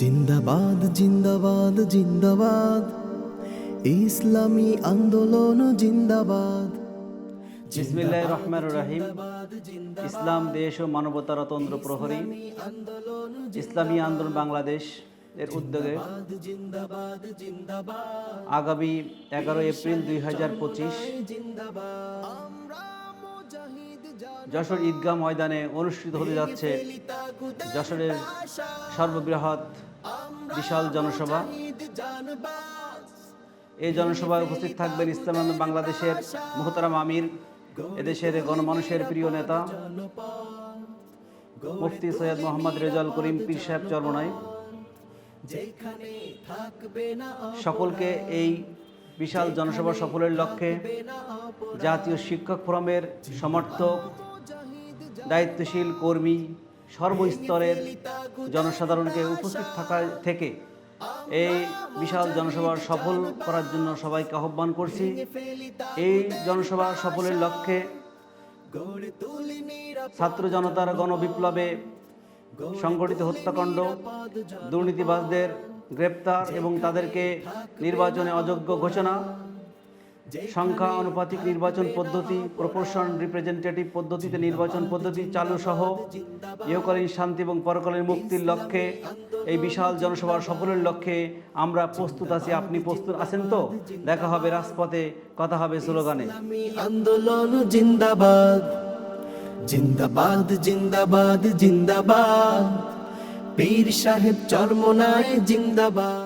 জিন্দাবাদ জিন্দাবাদ জিন্দাবাদ, ইসলামী আন্দোলন জিন্দাবাদ। বিসমিল্লাহির রহমানির রহিম। ইসলাম দেশ ও মানবতার তন্ত্র প্রহরী ইসলামী আন্দোলন বাংলাদেশ এর উদ্যোগে আগামী 11 এপ্রিল 2025 যশোর ঈদগাহ ময়দানে অনুষ্ঠিত হতে যাচ্ছে যশোরের সর্ববৃহৎ বিশাল জনসভা। এই জনসভায় উপস্থিত থাকবেন ইসলামী আন্দোলন বাংলাদেশের মোহতারাম আমির, এদেশের গণমানুষের প্রিয় নেতা মুফতি সৈয়দ মোহাম্মদ রেজাউল করিম পীর সাহেব চরমনাই। সকলকে এই বিশাল জনসভা সফলের লক্ষ্যে জাতীয় শিক্ষক ফোরামের সমর্থক, দায়িত্বশীল কর্মী, সর্বস্তরের জনসাধারণকে উপস্থিত থাকা থেকে এই বিশাল জনসভা সফল করার জন্য সবাইকে আহ্বান করছি। এই জনসভা সফলের লক্ষ্যে ছাত্র জনতার গণবিপ্লবে সংগঠিত হত্যাকাণ্ড, দুর্নীতিবাজদের গ্রেপ্তার এবং তাদেরকে নির্বাচনে অযোগ্য ঘোষণা, সংখ্যা আনুপাতিক নির্বাচন পদ্ধতি, প্রপোর্শন রিপ্রেজেন্টেটিভ পদ্ধতিতে নির্বাচন পদ্ধতি চালু সহ ইহকালীন শান্তি এবং পরকালীন মুক্তির লক্ষ্যে এই বিশাল জনসভার সফলের লক্ষ্যে আমরা প্রস্তুত আছি। আপনি প্রস্তুত আছেন তো? দেখা হবে রাজপথে, কথা হবে স্লোগানে। আন্দোলন জিন্দাবাদ জিন্দাবাদ জিন্দাবাদ জিন্দাবাদ, পীর সাহেব চরমনাই জিন্দাবাদ।